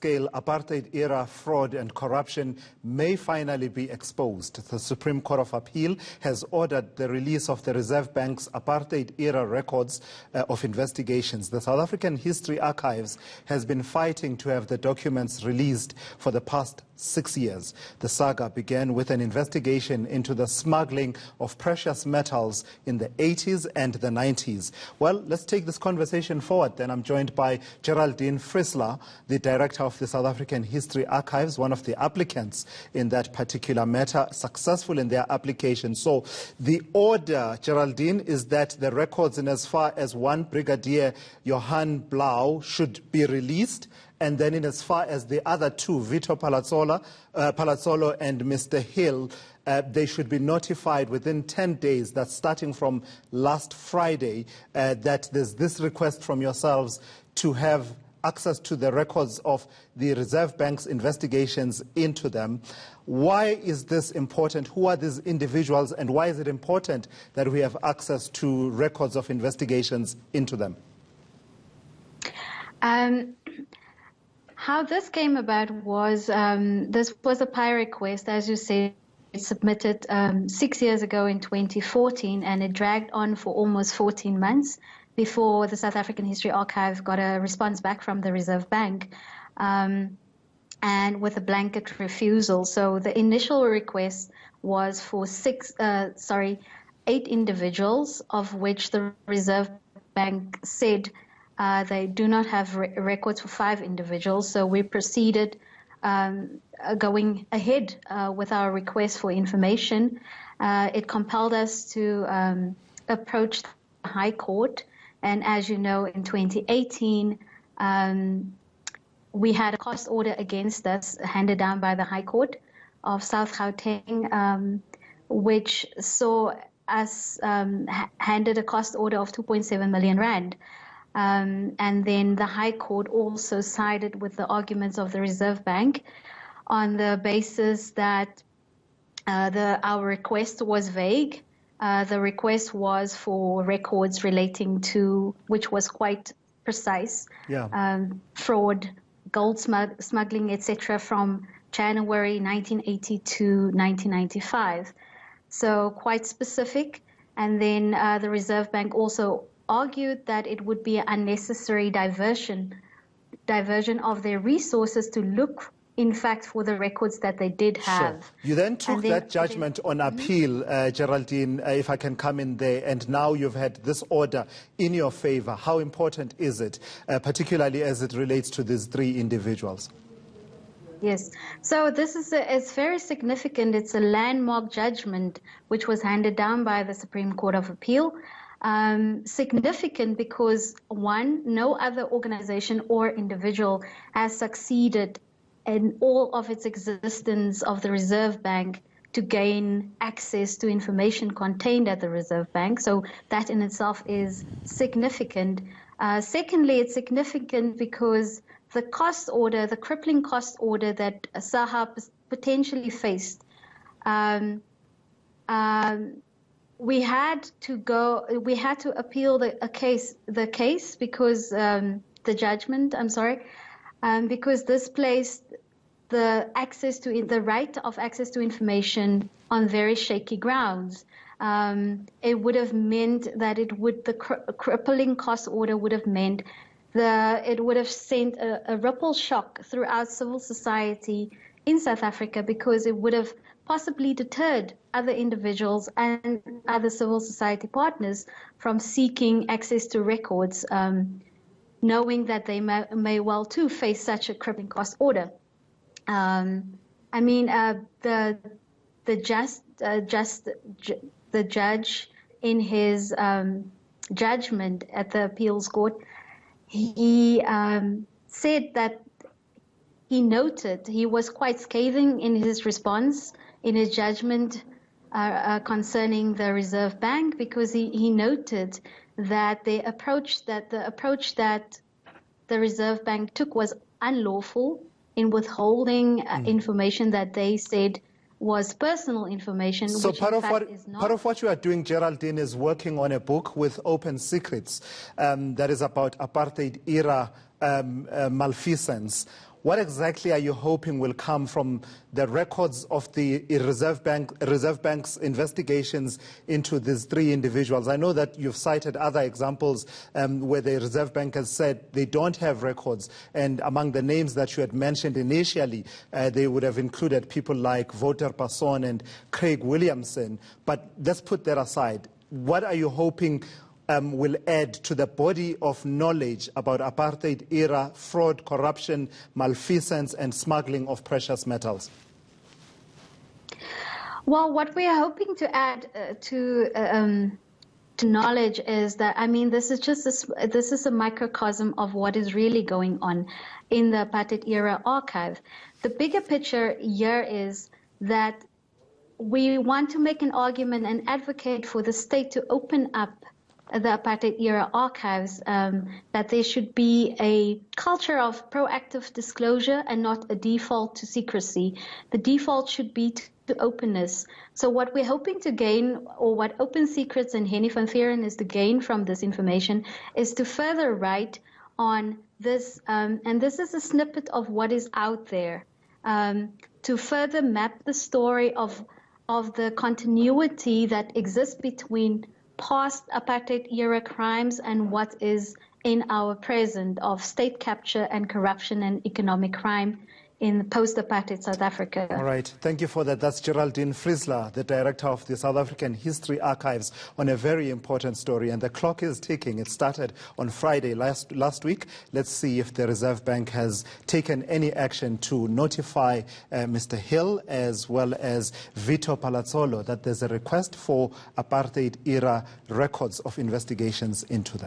large-scale apartheid-era fraud and corruption may finally be exposed. The Supreme Court of Appeal has ordered the release of the Reserve Bank's apartheid-era records of investigations. The South African History Archives has been fighting to have the documents released for the past 6 years. The saga began with an investigation into the smuggling of precious metals in the 80s and the 90s. Well, let's take this conversation forward. Then I'm joined by Geraldine Friesler, the director of the South African History Archives, one of the applicants in that particular matter, successful in their application. So the order, Geraldine, is that the records in as far as one Brigadier Johan Blau should be released, and then in as far as the other two, Vito Palazzolo and Mr. Hill, they should be notified within 10 days, that's starting from last Friday, that there's this request from yourselves to have access to the records of the Reserve Bank's investigations into them. Why is this important? Who are these individuals, and why is it important that we have access to records of investigations into them? How this came about was, this was a PI request, as you said, submitted 6 years ago in 2014, and it dragged on for almost 14 months before the South African History Archive got a response back from the Reserve Bank, and with a blanket refusal. So the initial request was for 8 individuals, of which the Reserve Bank said they do not have records for 5 individuals. So we proceeded going ahead with our request for information. It compelled us to approach the High Court. And as you know, in 2018, we had a cost order against us handed down by the High Court of South Gauteng, which saw us handed a cost order of 2.7 million rand. And then the High Court also sided with the arguments of the Reserve Bank on the basis that our request was vague. The request was for records relating to, which was quite precise, fraud, gold smuggling, etc., from January 1980 to 1995. So quite specific. And then the Reserve Bank also argued that it would be an unnecessary diversion of their resources to look, in fact, for the records that they did have. Sure. You then took that judgment on appeal, Geraldine, if I can come in there, and now you've had this order in your favor. How important is it, particularly as it relates to these 3 individuals? Yes, so this is it's very significant. It's a landmark judgment which was handed down by the Supreme Court of Appeal. Significant because, one, no other organization or individual has succeeded in all of its existence of the Reserve Bank to gain access to information contained at the Reserve Bank. So that in itself is significant. Secondly, it's significant because the cost order, the crippling cost order that SAHA potentially faced, we had to appeal the case because because this placed the right of access to information on very shaky grounds. It would have meant that the crippling cost order would have meant it would have sent a ripple shock throughout civil society in South Africa, because it would have possibly deterred other individuals and other civil society partners from seeking access to records, knowing that they may well too face such a crippling cost order. The judge in his judgment at the appeals court, he said that he was quite scathing in his response, in his judgment concerning the Reserve Bank, because he noted that the approach that the Reserve Bank took was unlawful in withholding information that they said was personal information. So which part in of fact is not. Part of what you are doing, Geraldine, is working on a book with open secrets that is about apartheid-era malfeasance. What exactly are you hoping will come from the records of the Reserve Bank's investigations into these three individuals? I know that you've cited other examples where the Reserve Bank has said they don't have records, and among the names that you had mentioned initially, they would have included people like Wouter Passon and Craig Williamson. But let's put that aside. What are you hoping will add to the body of knowledge about apartheid-era fraud, corruption, malfeasance, and smuggling of precious metals? Well, what we are hoping to add to knowledge is that, I mean, this is a microcosm of what is really going on in the apartheid-era archive. The bigger picture here is that we want to make an argument and advocate for the state to open up the apartheid-era archives, that there should be a culture of proactive disclosure and not a default to secrecy. The default should be to openness. So what we're hoping to gain, or what Open Secrets and Henny van Veeren is to gain from this information, is to further write on this, and this is a snippet of what is out there, to further map the story of the continuity that exists between past apartheid-era crimes and what is in our present of state capture and corruption and economic crime in post-apartheid South Africa. All right. Thank you for that. That's Geraldine Friesler, the director of the South African History Archives, on a very important story. And the clock is ticking. It started on Friday last week. Let's see if the Reserve Bank has taken any action to notify Mr. Hill as well as Vito Palazzolo that there's a request for apartheid-era records of investigations into them.